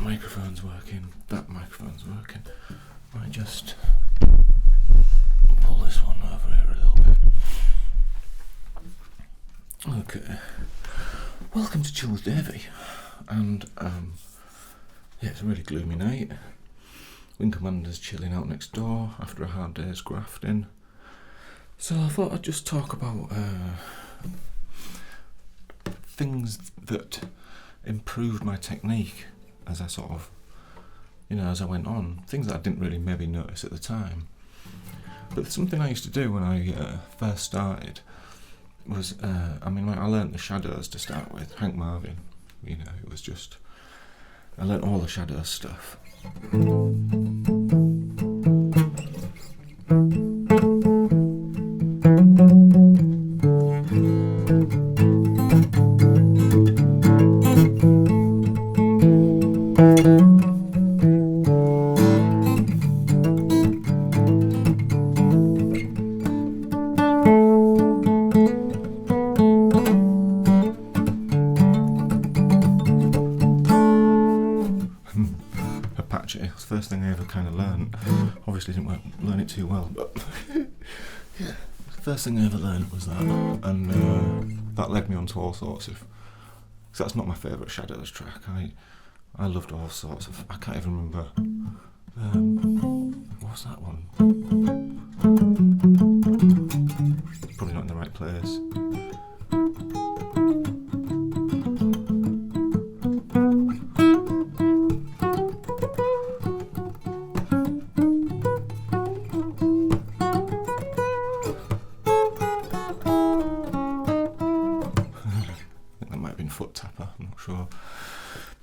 microphone's working, that microphone's working. I just pull this one over here a little bit. Okay. Welcome to Chill with Davey. And yeah, it's a really gloomy night. Wing Commander's chilling out next door after a hard day's grafting. So I thought I'd just talk about things that improved my technique as I sort of, as I went on. Things that I didn't really maybe notice at the time. But something I used to do when I first started was, I learnt the shadows to start with, Hank Marvin. It was just, I learnt all the shadows stuff. First thing I ever kind of learned. Obviously didn't learn it too well, but yeah, first thing I ever learned was that, and that led me on to all sorts of. Because that's not my favourite Shadows track. I loved all sorts of. I can't even remember. What's that one? Probably not in the right place. Foot Tapper, I'm not sure,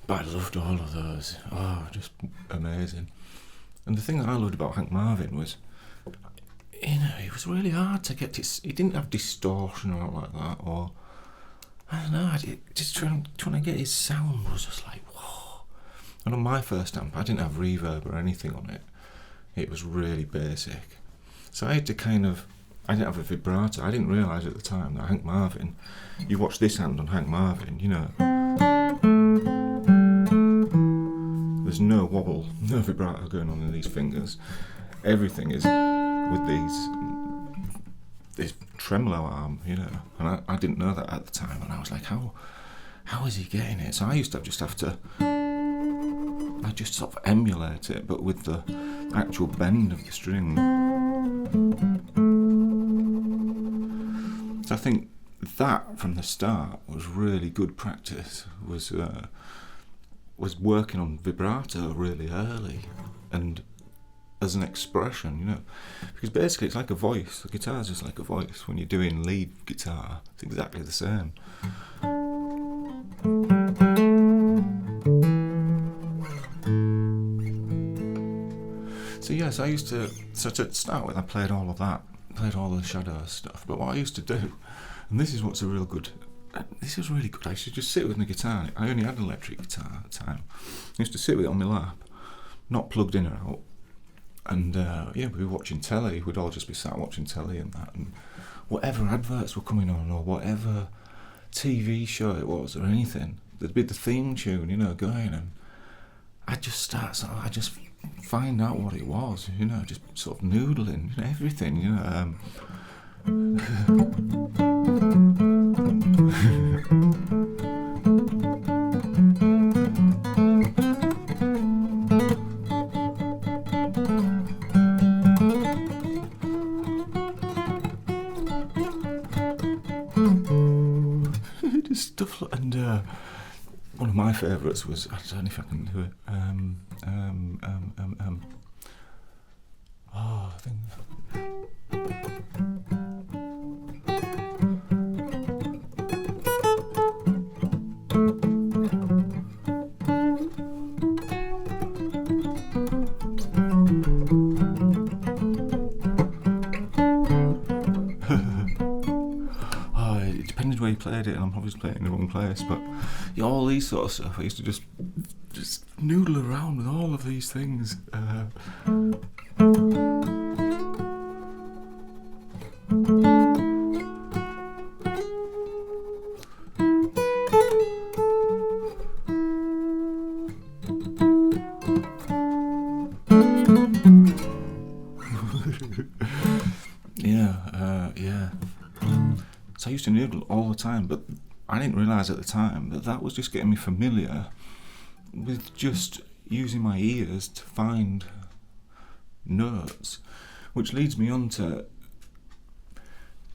but I loved all of those. Oh, just amazing. And the thing that I loved about Hank Marvin was, it was really hard to get it. He didn't have distortion or like that, or I don't know. Just trying to get his sound was just like whoa. And on my first amp, I didn't have reverb or anything on it. It was really basic, so I had to I didn't have a vibrato. I didn't realise at the time that Hank Marvin, you watch this hand on Hank Marvin, there's no wobble, no vibrato going on in these fingers. Everything is with this tremolo arm, and I didn't know that at the time, and I was like, how is he getting it? So I used to just sort of emulate it, but with the actual bend of the string. So I think that from the start was really good practice. Was working on vibrato really early, and as an expression, because basically it's like a voice. The guitar's just like a voice. When you're doing lead guitar, it's exactly the same. So yes, I used to. So to start with, I played all of that. Played all the shadow stuff, but what I used to do, and this is really good, I used to just sit with my guitar. I only had an electric guitar at the time. I used to sit with it on my lap, not plugged in or out, and we'd be watching telly. We'd all just be sat watching telly and that, and whatever adverts were coming on or whatever TV show it was or anything, there'd be the theme tune, going, and I'd just find out what it was, just sort of noodling, everything, just stuff like, and one of my favourites was, I don't know if I can do it, I think. It depended where you played it, and I'm probably playing it in the wrong place, but all these sort of stuff, I used to just noodle around with all of these things. used to noodle all the time, but I didn't realise at the time that was just getting me familiar with just using my ears to find notes, which leads me on to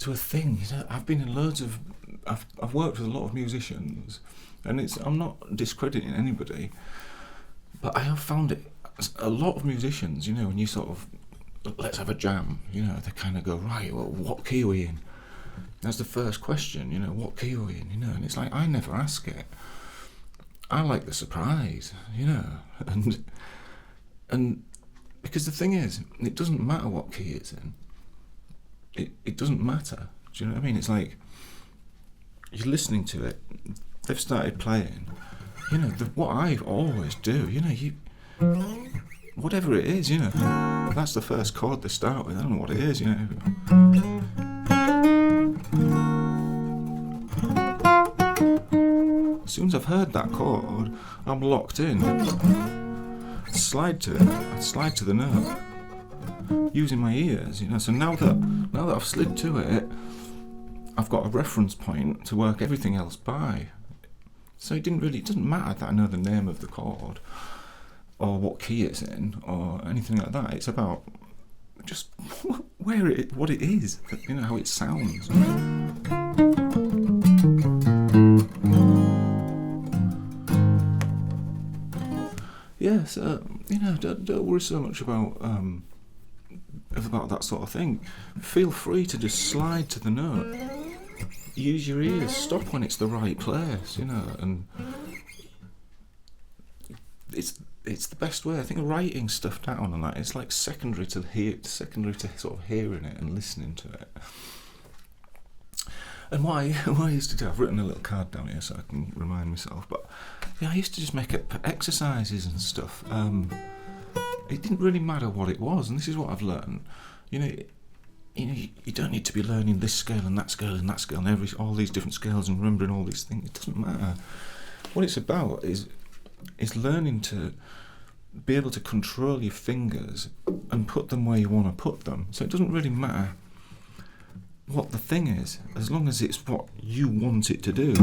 a thing. I've been in loads of, I've worked with a lot of musicians, and I'm not discrediting anybody, but I have found it, a lot of musicians, when you sort of, let's have a jam, they kind of go, right, well, what key are we in? That's the first question, what key are we in, and it's like, I never ask it. I like the surprise, and because the thing is, it doesn't matter what key it's in. It doesn't matter. Do you know what I mean? It's like, you're listening to it, they've started playing, what I always do, whatever it is, that's the first chord they start with. I don't know what it is, As soon as I've heard that chord, I'm locked in. Slide to it. I slide to the note using my ears, So now that I've slid to it, I've got a reference point to work everything else by. So it doesn't matter that I know the name of the chord or what key it's in or anything like that. It's about just what it is, how it sounds. Yes, don't worry so much about that sort of thing. Feel free to just slide to the note. Use your ears. Stop when it's the right place, and it's the best way. I think writing stuff down and that, it's like secondary to sort of hearing it and listening to it. And what I used to do, I've written a little card down here so I can remind myself, but I used to just make up exercises and stuff. It didn't really matter what it was, and this is what I've learned. You don't need to be learning this scale and that scale and that scale and all these different scales and remembering all these things. It doesn't matter. What it's about is learning to be able to control your fingers and put them where you want to put them. So it doesn't really matter what the thing is, as long as it's what you want it to do.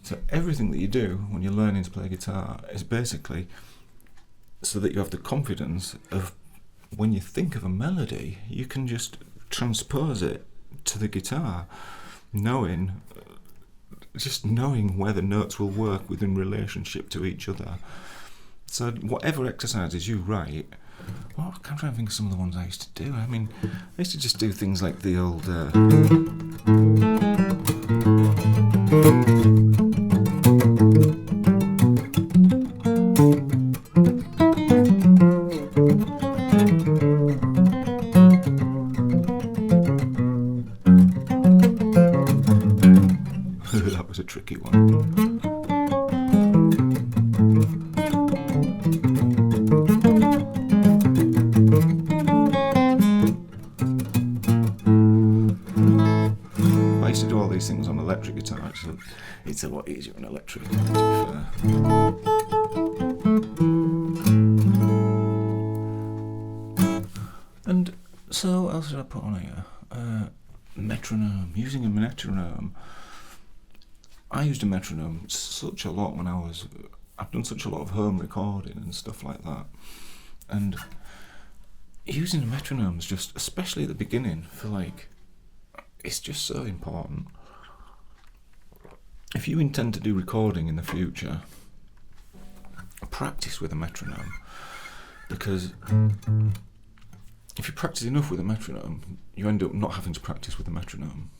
So everything that you do when you're learning to play guitar is basically so that you have the confidence of, when you think of a melody, you can just transpose it to the guitar, knowing where the notes will work within relationship to each other. So whatever exercises you write, I'm trying to think of some of the ones I used to do. I mean, I used to just do things like the old... that was a tricky one. I used to do all these things on electric guitar, so it's a lot easier on electric, to be fair. And so what else did I put on here? Metronome. Using a metronome. I used a metronome such a lot when I've done such a lot of home recording and stuff like that. And using a metronome is just, especially at the beginning, it's just so important. If you intend to do recording in the future, practice with a metronome, because if you practice enough with a metronome, you end up not having to practice with a metronome,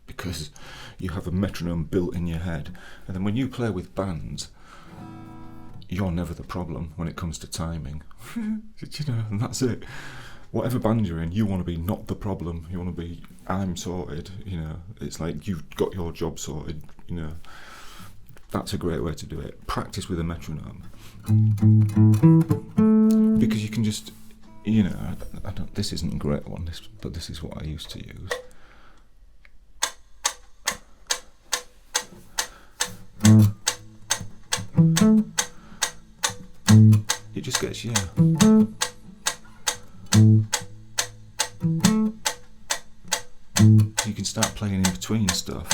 because you have a metronome built in your head. And then when you play with bands, you're never the problem when it comes to timing. And that's it. Whatever band you're in, you want to be not the problem. You want to be, I'm sorted, It's like you've got your job sorted, That's a great way to do it. Practice with a metronome. Because you can just you know, I don't, this isn't a great one, but this is what I used to use. It just gets, yeah. You can start playing in between stuff.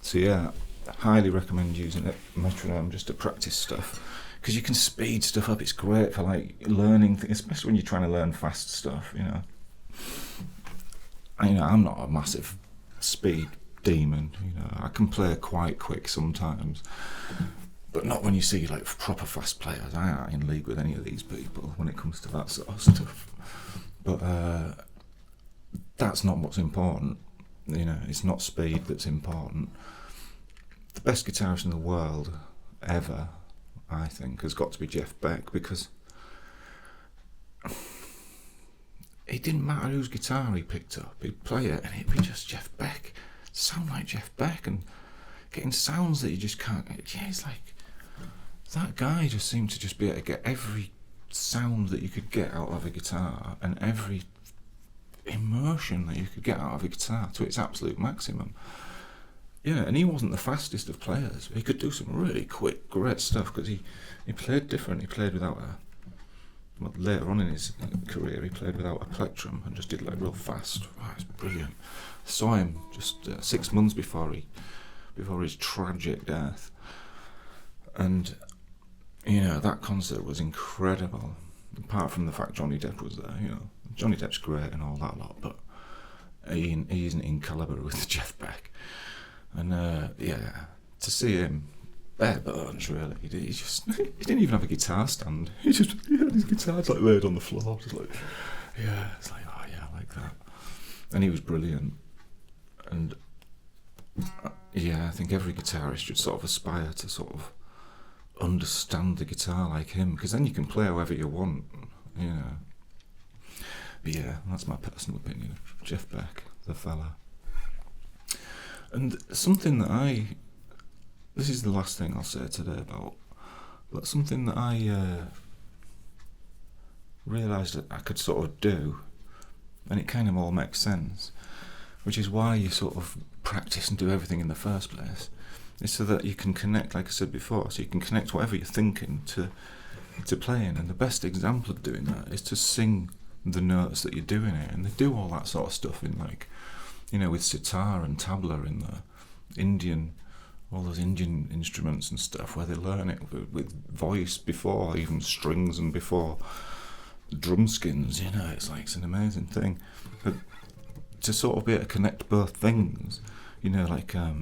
So yeah, I highly recommend using a metronome just to practice stuff, because you can speed stuff up. It's great for like learning things, especially when you're trying to learn fast stuff. You know, I'm not a massive speed demon. You know, I can play quite quick sometimes, but not when you see like proper fast players. I ain't in league with any of these people when it comes to that sort of stuff. But that's not what's important. You know, it's not speed that's important. The best guitarist in the world ever, I think, has got to be Jeff Beck, because it didn't matter whose guitar he picked up. He'd play it and it'd be just Jeff Beck. Sound like Jeff Beck and getting sounds that you just can't. Yeah, it's like that guy just seemed to just be able to get every sound that you could get out of a guitar and every immersion that you could get out of a guitar to its absolute maximum. Yeah, and he wasn't the fastest of players. He could do some really quick, great stuff, because he played different. He played without well, later on in his career, he played without a plectrum and just did like real fast. Oh, it's brilliant. I saw him just 6 months before his tragic death, and you know, that concert was incredible. Apart from the fact Johnny Depp was there, you know, Johnny Depp's great and all that lot, but he isn't in calibre with Jeff Beck. And yeah, to see him, bare bones really. He didn't even have a guitar stand. He had his guitar like laid on the floor, just like, yeah, it's like, oh yeah, I like that. And he was brilliant. And yeah, I think every guitarist should sort of aspire to sort of understand the guitar like him, because then you can play however you want, you know. But yeah, that's my personal opinion of Jeff Beck, the fella. And something that this is the last thing I'll say today about, but something that I realised that I could sort of do, and it kind of all makes sense, which is why you sort of practice and do everything in the first place, is so that you can connect, like I said before, so you can connect whatever you're thinking to playing. And the best example of doing that is to sing the notes that you're doing it, and they do all that sort of stuff in, like, you know, with sitar and tabla in the Indian, all those Indian instruments and stuff, where they learn it with voice before even strings and before drum skins, you know. It's like, it's an amazing thing. But to sort of be able to connect both things, you know, like I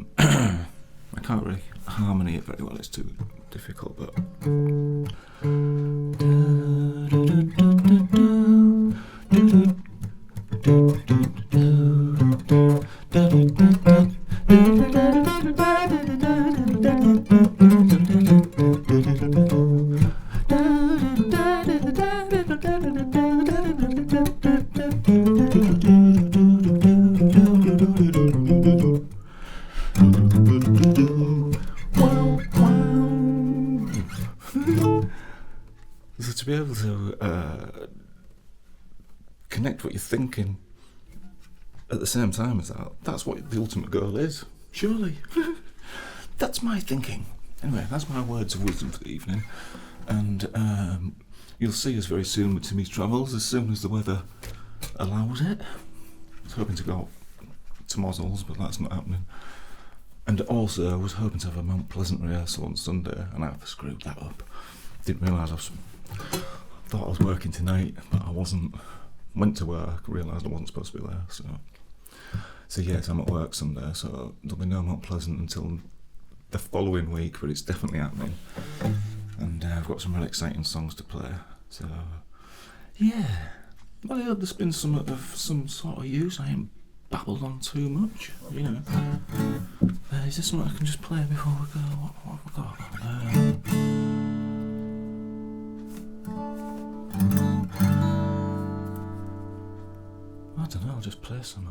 can't really harmony it very well, it's too difficult, but so to be able to connect what you're thinking at the same time as that's what the ultimate goal is, surely. That's my thinking. Anyway, that's my words of wisdom for the evening, and you'll see us very soon with Timmy's Travels, as soon as the weather allows it. I was hoping to go to Mossels, but that's not happening. And also, I was hoping to have a Mount Pleasant rehearsal on Sunday, and I've screwed that up. Didn't realise thought I was working tonight, but I wasn't. Went to work, realised I wasn't supposed to be there, so So yes, I'm at work Sunday, so there'll be no Mount Pleasant until the following week, but it's definitely happening. And I've got some really exciting songs to play. So yeah, well, I hope there's been some sort of use. I ain't babbled on too much, you know. Is this something I can just play before we go? What have we got? I don't know, I'll just play some.